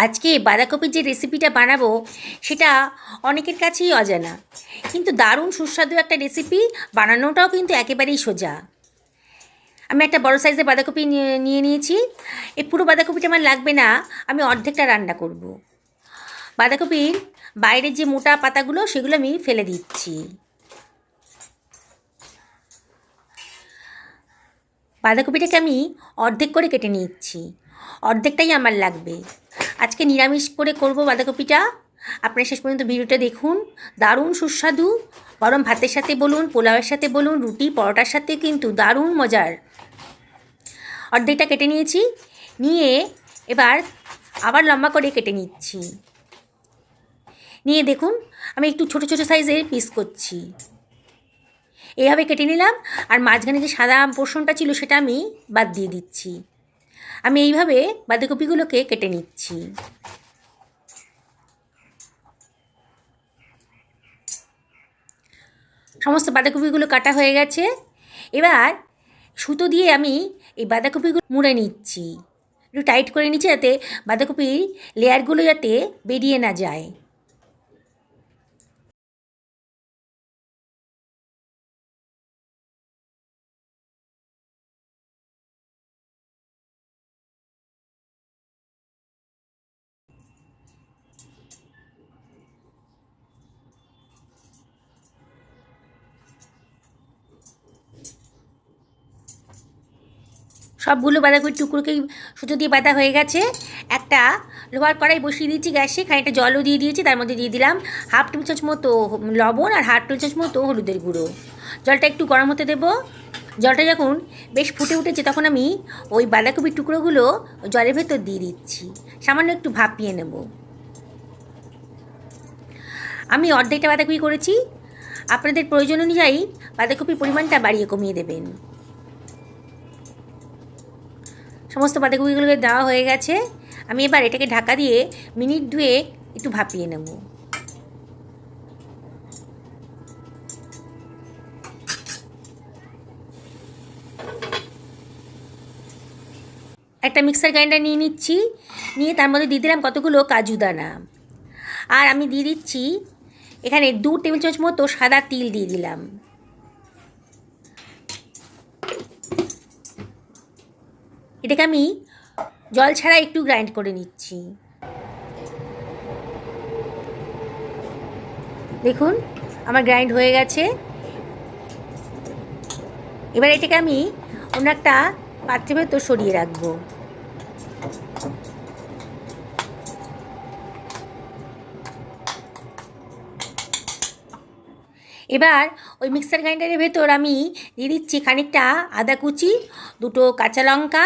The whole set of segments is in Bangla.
আজকে বাঁধাকপির যে রেসিপিটা বানাবো সেটা অনেকের কাছেই অজানা, কিন্তু দারুণ সুস্বাদু একটা রেসিপি। বানানোটাও কিন্তু একেবারেই সোজা। আমি একটা বড় সাইজের বাঁধাকপি নিয়ে নিয়েছি। এই পুরো বাঁধাকপিটা আমার লাগবে না, আমি অর্ধেকটা রান্না করব। বাঁধাকপির বাইরের যে মোটা পাতাগুলো সেগুলো আমি ফেলে দিচ্ছি। বাঁধাকপিটাকে আমি অর্ধেক করে কেটে নিচ্ছি, অর্ধেকটাই আমার লাগবে। আজকে নিরামিষ করে করব বাঁধাকপিটা। আপনারা শেষ পর্যন্ত ভিডিওটা দেখুন, দারুণ সুস্বাদু। গরম ভাতের সাথে বলুন, পোলাওয়ের সাথে বলুন, রুটি পরোটার সাথে কিন্তু দারুণ মজার। অর্ধেকটা কেটে নিয়েছি, নিয়ে এবার আবার লম্বা করে কেটে নিচ্ছি। নিয়ে দেখুন আমি একটু ছোট ছোট সাইজের পিস করছি। এইভাবে কেটে নিলাম, আর মাঝখানে যে সাদা পোর্শনটা ছিল সেটা আমি বাদ দিয়ে দিচ্ছি। আমি এইভাবে বাঁধাকপিগুলোকে কেটে নিচ্ছি। সমস্ত বাঁধাকপিগুলো কাটা হয়ে গেছে। এবার সুতো দিয়ে আমি এই বাঁধাকপিগুলো মুড়ে নিচ্ছি, একটু টাইট করে নিচ্ছি যাতে বাঁধাকপির লেয়ারগুলো যাতে বেরিয়ে না যায়। সবগুলো বাঁধাকপির টুকরোকেই সুতো দিয়ে বাঁধা হয়ে গেছে। একটা লোহার কড়াই বসিয়ে দিয়েছি গ্যাসে, খানিকটা জলও দিয়ে দিয়েছি। তার মধ্যে দিয়ে দিলাম হাফ টেবিল চামচ মতো লবণ আর হাফ টেবিল চামচ মতো হলুদের গুঁড়ো। জলটা একটু গরম হতে দেবো। জলটা যখন বেশ ফুটে উঠেছে তখন আমি ওই বাঁধাকপির টুকরোগুলো জলের ভেতর দিয়ে দিচ্ছি, সামান্য একটু ভাপিয়ে নেব। আমি অর্ধেকটা বাঁধাকপি করেছি, আপনাদের প্রয়োজন অনুযায়ী বাঁধাকপির পরিমাণটা বাড়িয়ে কমিয়ে দেবেন। সমস্ত বাঁধাকপিগুলোকে দেওয়া হয়ে গেছে। আমি এবার এটাকে ঢাকা দিয়ে মিনিট দুয়েক একটু ভাপিয়ে নেব। একটা মিক্সার গ্রাইন্ডার নিয়ে নিচ্ছি, নিয়ে তার মধ্যে দিয়ে দিলাম কতগুলো কাজু দানা। আর আমি দিয়ে দিচ্ছি এখানে 2 টেবিল চামচ মতো সাদা তিল দিয়ে দিলাম। এটাকে আমি জল ছাড়া একটু গ্রাইন্ড করে নিচ্ছি। দেখুন আমার গ্রাইন্ড হয়ে গেছে। এবার এটাকে আমি অন্য একটা পাত্রের ভেতর সরিয়ে রাখবো। এবার ওই মিক্সার গ্রাইন্ডারের ভেতর আমি দিয়ে দিচ্ছি খানিকটা আদা কুচি, 2টো কাঁচা লঙ্কা,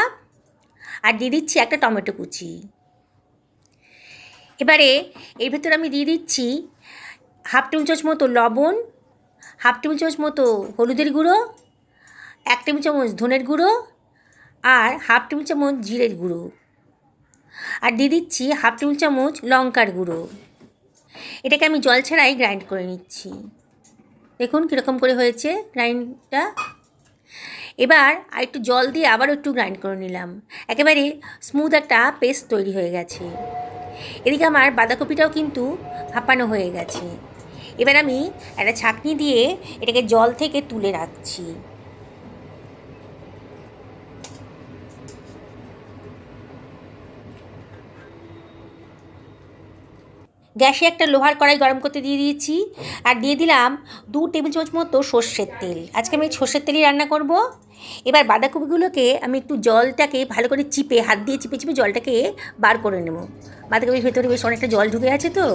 আর দিয়ে দিচ্ছি একটা টমেটো কুচি। এবারে এর ভেতর আমি দিয়ে দিচ্ছি হাফ টেবিল চামচ মতো লবণ, হাফ টেবিল চামচ মতো হলুদের গুঁড়ো, 1 টেবিল চামচ ধনের গুঁড়ো, আর হাফ টেবিল চামচ জিরের গুঁড়ো, আর দিয়ে দিচ্ছি হাফ টেবিল চামচ লঙ্কার গুঁড়ো। এটাকে আমি জল ছাড়াই গ্রাইন্ড করে নিচ্ছি। দেখুন কীরকম করে হয়েছে গ্রাইন্ডটা। এবার আর একটু জল দিয়ে আবারও একটু গ্রাইন্ড করে নিলাম। একেবারে স্মুথ একটা পেস্ট তৈরি হয়ে গেছে। এদিকে আমার বাঁধাকপিটাও কিন্তু ভাপানো হয়ে গেছে। এবার আমি একটা ছাঁকনি দিয়ে এটাকে জল থেকে তুলে রাখছি। গ্যাসে একটা লোহার কড়াই গরম করতে দিয়ে দিয়েছি, আর দিয়ে দিলাম 2 টেবিল চামচ মতো সর্ষের তেল। আজকে আমি সর্ষের তেলই রান্না করব। এবার বাঁধাকপিগুলোকে আমি একটু জলটাকে ভালো করে চিপে, হাত দিয়ে চিপে চিপে জলটাকে বার করে নেব। বাঁধাকপির ভেতরে বেশ অনেকটা জল ঢুকে আছে তো,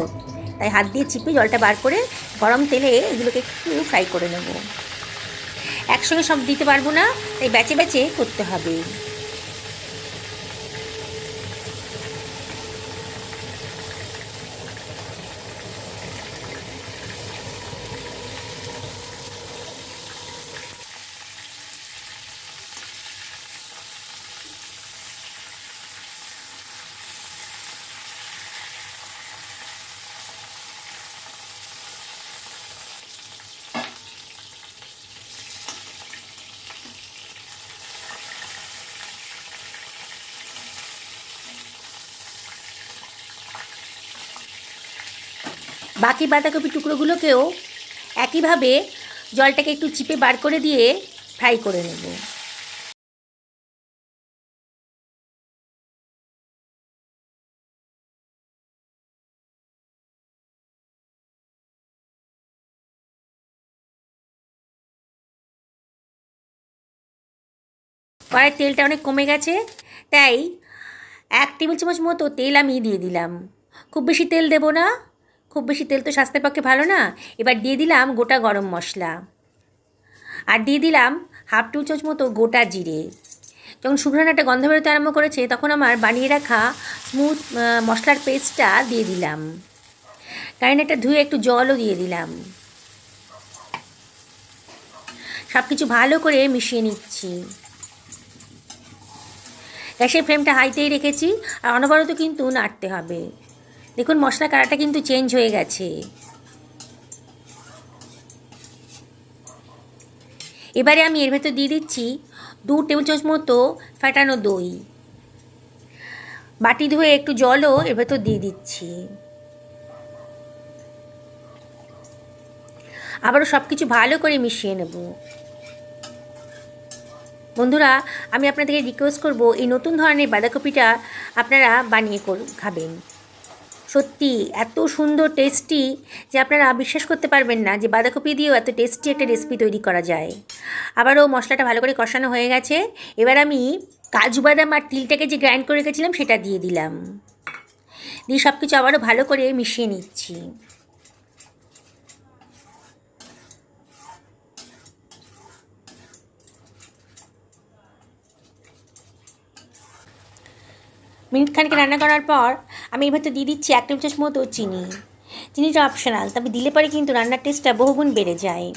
তাই হাত দিয়ে চিপে জলটা বার করে গরম তেলে এগুলোকে একটু ফ্রাই করে নেব। একসঙ্গে সব দিতে পারবো না, তাই বেচে বেচে করতে হবে। বাকি বাঁধাকপির টুকরোগুলোকেও একইভাবে জলটাকে একটু চিপে বার করে দিয়ে ফ্রাই করে নেব। কড়াইয়ের তেলটা অনেক কমে গেছে, তাই 1 টেবিল চামচ মতো তেল আমি দিয়ে দিলাম। খুব বেশি তেল দেব না, খুব বেশি তেল তো স্বাস্থ্যের পক্ষে ভালো না। এবার দিয়ে দিলাম গোটা গরম মশলা, আর দিয়ে দিলাম 1/2 টেবিল চামচ মতো গোটা জিরে। যখন শুকনো একটা গন্ধ বেরোতে আরম্ভ করেছে, তখন আমার বানিয়ে রাখা স্মুথ মশলার পেস্টটা দিয়ে দিলাম। গ্রাইন্ডারটা ধুয়ে একটু জলও দিয়ে দিলাম। সব কিছু ভালো করে মিশিয়ে নিচ্ছি। গ্যাসের ফ্লেমটা হাইতেই রেখেছি, আর অনবরত কিন্তু নাড়তে হবে। দেখুন মশলা কালারটা কিন্তু চেঞ্জ হয়ে গেছে। এবারে আমি এর ভেতর দিয়ে দিচ্ছি 2 টেবিল চামচ মতো ফেটানো দই। বাটি ধুয়ে একটু জলও এর ভেতর দিয়ে দিচ্ছি। আবারও সব কিছু ভালো করে মিশিয়ে নেব। বন্ধুরা, আমি আপনাদেরকে রিকোয়েস্ট করব, এই নতুন ধরনের বাঁধাকপিটা আপনারা বানিয়ে খাবেন। সত্যি এত সুন্দর টেস্টি যে আপনারা বিশ্বাস করতে পারবেন না যে বাঁধাকপি দিয়েও এত টেস্টি একটা রেসিপি তৈরি করা যায়। আবারও মশলাটা ভালো করে কষানো হয়ে গেছে। এবার আমি কাজু বাদাম আর তিলটাকে যে গ্রাইন্ড করে রেখেছিলাম সেটা দিয়ে দিলাম। দিয়ে সব কিছু আবারও ভালো করে মিশিয়ে নিচ্ছি। মিনিট খানিক রান্না করার পর আমি এর ভেতর দিয়ে দিচ্ছি 1 টেবিল চামচ মতো চিনি। চিনিটা অপশনাল, তবে দিলে পরে কিন্তু রান্নার টেস্টটা বহুগুণ বেড়ে যায়।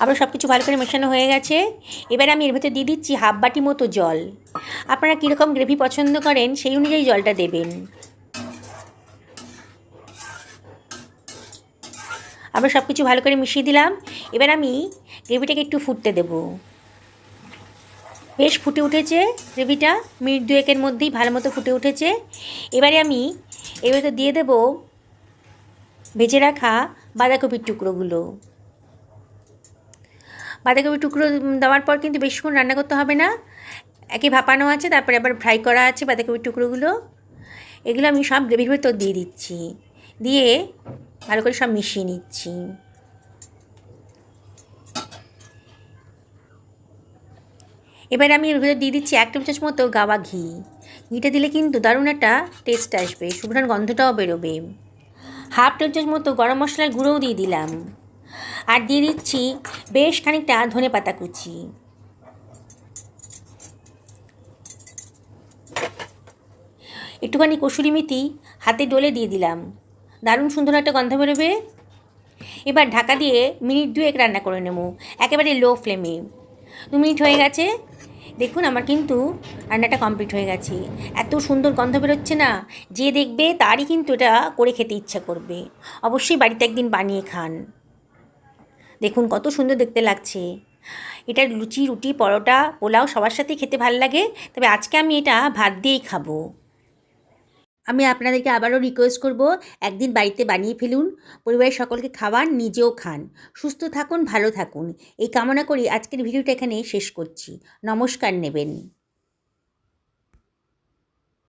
আবার সব কিছু ভালো করে মেশানো হয়ে গেছে। এবার আমি এর ভেতর দিয়ে দিচ্ছি 1/2 বাটি মতো জল। আপনারা কীরকম গ্রেভি পছন্দ করেন সেই অনুযায়ী জলটা দেবেন। আবার সব কিছু ভালো করে মিশিয়ে দিলাম। এবার আমি গ্রেভিটাকে একটু ফুটতে দেব। বেশ ফুটে উঠেছে গ্রেভিটা, মিনিট 2-1-এর মধ্যেই ভালো মতো ফুটে উঠেছে। এবারে আমি এর ভেতর দিয়ে দেব ভেজে রাখা বাঁধাকপির টুকরোগুলো। বাঁধাকপির টুকরো দেওয়ার পর কিন্তু বেশিক্ষণ রান্না করতে হবে না, একে ভাপানো আছে, তারপরে আবার ফ্রাই করা আছে বাঁধাকপির টুকরোগুলো। এগুলো আমি সব গ্রেভির ভেতর দিয়ে দিচ্ছি, দিয়ে ভালো করে সব মিশিয়ে নিচ্ছি। এবার আমি এর ভেতর দিয়ে দিচ্ছি 1 টেবিল চামচ মতো গাওয়া ঘি। ঘিটা দিলে কিন্তু দারুণ একটা টেস্ট আসবে, শুকনোর গন্ধটাও বেরোবে। 1/2 টেবিল চামচ মতো গরম মশলার গুঁড়োও দিয়ে দিলাম, আর দিয়ে দিচ্ছি বেশ খানিকটা ধনে পাতা কুচি। একটুখানি কসুরি মেথি হাতে ডলে দিয়ে দিলাম, দারুণ সুন্দর একটা গন্ধ বেরোবে। এবার ঢাকা দিয়ে মিনিট 2-1 রান্না করে নেব, একেবারে লো ফ্লেমে। 2 মিনিট হয়ে গেছে, দেখুন আমার কিন্তু রান্নাটা কমপ্লিট হয়ে গেছে। এত সুন্দর গন্ধ বেরোচ্ছে না, যে দেখবে তারই কিন্তু এটা করে খেতে ইচ্ছা করবে। অবশ্যই বাড়িতে একদিন বানিয়ে খান। দেখুন কত সুন্দর দেখতে লাগছে। এটা লুচি, রুটি, পরোটা, পোলাও সবার সাথেই খেতে ভালো লাগে, তবে আজকে আমি এটা ভাত দিয়েই খাবো। আমি আপনাদেরকে আবারও রিকোয়েস্ট করব, একদিন বাড়িতে বানিয়ে ফেলুন, পরিবারের সকলকে খাওয়ান, নিজেও খান। সুস্থ থাকুন, ভালো থাকুন, এই কামনা করি আজকের ভিডিওটা এখানে শেষ করছি। নমস্কার নেবেন।